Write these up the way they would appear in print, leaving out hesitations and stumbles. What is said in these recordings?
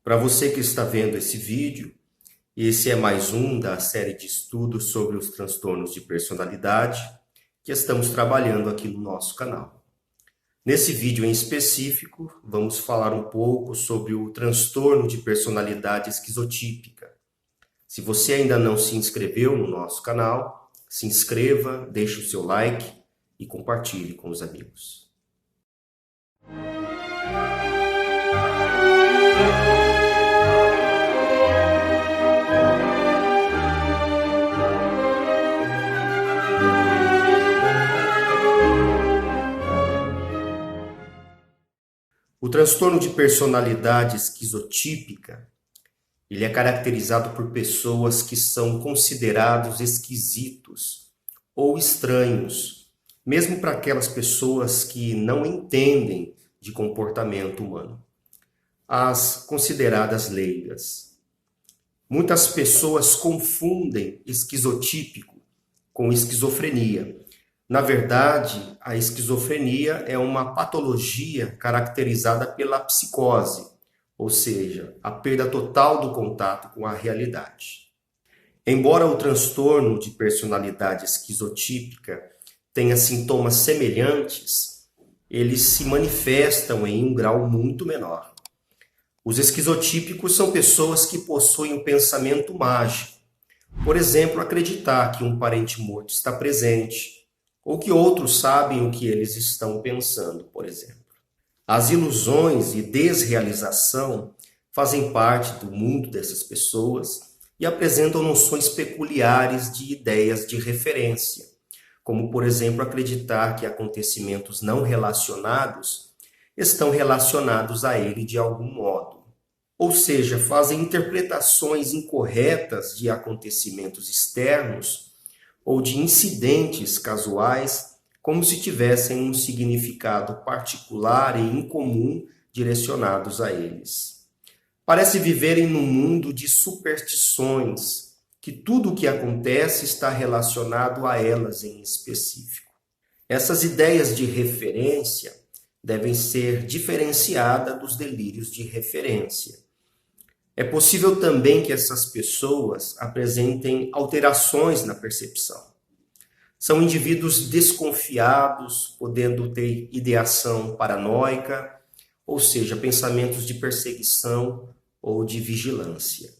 Para você que está vendo esse vídeo, esse é mais um da série de estudos sobre os transtornos de personalidade que estamos trabalhando aqui no nosso canal. Nesse vídeo em específico, vamos falar um pouco sobre o transtorno de personalidade esquizotípica. Se você ainda não se inscreveu no nosso canal, se inscreva, deixe o seu like e compartilhe com os amigos. O transtorno de personalidade esquizotípica, ele é caracterizado por pessoas que são considerados esquisitos ou estranhos, mesmo para aquelas pessoas que não entendem de comportamento humano, as consideradas leigas. Muitas pessoas confundem esquizotípico com esquizofrenia. Na verdade, a esquizofrenia é uma patologia caracterizada pela psicose, ou seja, a perda total do contato com a realidade. Embora o transtorno de personalidade esquizotípica tenha sintomas semelhantes, eles se manifestam em um grau muito menor. Os esquizotípicos são pessoas que possuem um pensamento mágico. Por exemplo, acreditar que um parente morto está presente, ou que outros sabem o que eles estão pensando, por exemplo. As ilusões e desrealização fazem parte do mundo dessas pessoas e apresentam noções peculiares de ideias de referência, como, por exemplo, acreditar que acontecimentos não relacionados estão relacionados a ele de algum modo. Ou seja, fazem interpretações incorretas de acontecimentos externos ou de incidentes casuais, como se tivessem um significado particular e incomum direcionados a eles. Parece viverem num mundo de superstições, que tudo o que acontece está relacionado a elas em específico. Essas ideias de referência devem ser diferenciadas dos delírios de referência. É possível também que essas pessoas apresentem alterações na percepção. São indivíduos desconfiados, podendo ter ideação paranoica, ou seja, pensamentos de perseguição ou de vigilância.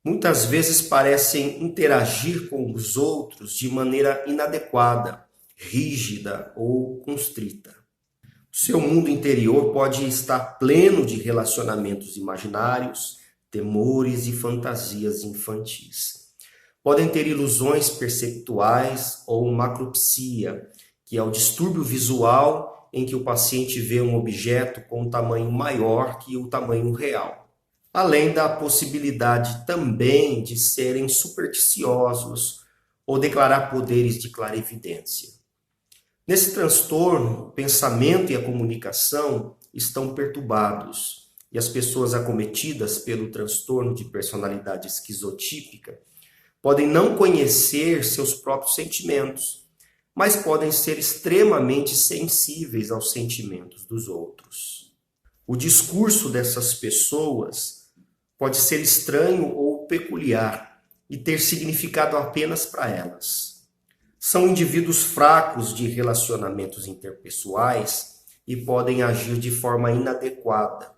Muitas vezes parecem interagir com os outros de maneira inadequada, rígida ou constrita. O seu mundo interior pode estar pleno de relacionamentos imaginários, temores e fantasias infantis. Podem ter ilusões perceptuais ou macropsia, que é o distúrbio visual em que o paciente vê um objeto com um tamanho maior que o tamanho real. Além da possibilidade também de serem supersticiosos ou declarar poderes de clarividência. Nesse transtorno, o pensamento e a comunicação estão perturbados. E as pessoas acometidas pelo transtorno de personalidade esquizotípica podem não conhecer seus próprios sentimentos, mas podem ser extremamente sensíveis aos sentimentos dos outros. O discurso dessas pessoas pode ser estranho ou peculiar e ter significado apenas para elas. São indivíduos fracos de relacionamentos interpessoais e podem agir de forma inadequada.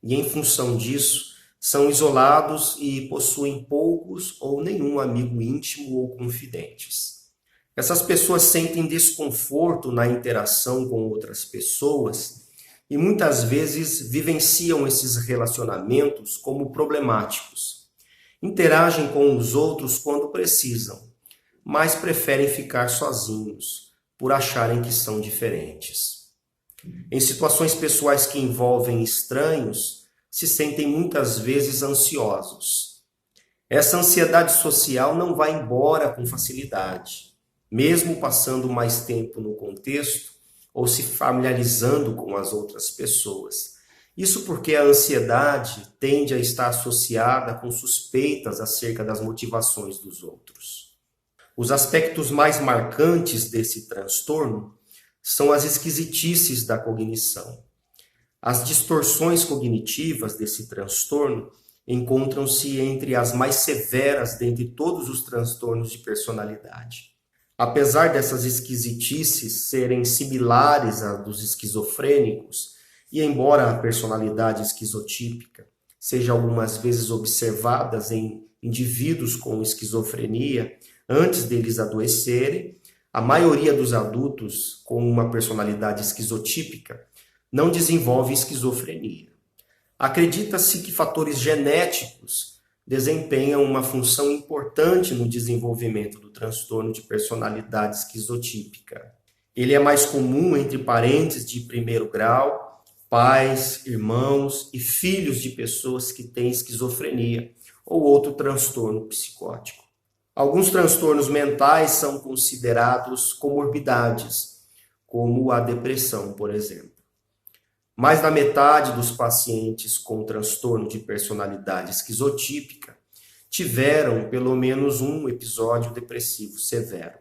E, em função disso, são isolados e possuem poucos ou nenhum amigo íntimo ou confidentes. Essas pessoas sentem desconforto na interação com outras pessoas e muitas vezes vivenciam esses relacionamentos como problemáticos. Interagem com os outros quando precisam, mas preferem ficar sozinhos por acharem que são diferentes. Em situações pessoais que envolvem estranhos, se sentem muitas vezes ansiosos. Essa ansiedade social não vai embora com facilidade, mesmo passando mais tempo no contexto ou se familiarizando com as outras pessoas. Isso porque a ansiedade tende a estar associada com suspeitas acerca das motivações dos outros. Os aspectos mais marcantes desse transtorno são as esquisitices da cognição. As distorções cognitivas desse transtorno encontram-se entre as mais severas dentre todos os transtornos de personalidade. Apesar dessas esquisitices serem similares à dos esquizofrênicos, e embora a personalidade esquizotípica seja algumas vezes observada em indivíduos com esquizofrenia antes deles adoecerem, a maioria dos adultos com uma personalidade esquizotípica não desenvolve esquizofrenia. Acredita-se que fatores genéticos desempenham uma função importante no desenvolvimento do transtorno de personalidade esquizotípica. Ele é mais comum entre parentes de primeiro grau, pais, irmãos e filhos de pessoas que têm esquizofrenia ou outro transtorno psicótico. Alguns transtornos mentais são considerados comorbidades, como a depressão, por exemplo. Mais da metade dos pacientes com transtorno de personalidade esquizotípica tiveram pelo menos um episódio depressivo severo.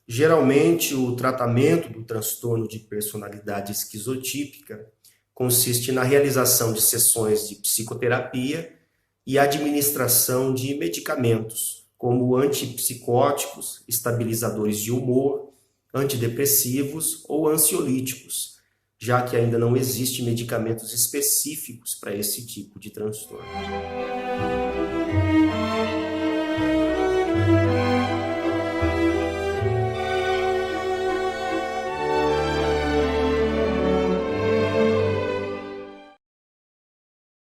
Geralmente, o tratamento do transtorno de personalidade esquizotípica consiste na realização de sessões de psicoterapia e administração de medicamentos, como antipsicóticos, estabilizadores de humor, antidepressivos ou ansiolíticos, já que ainda não existem medicamentos específicos para esse tipo de transtorno.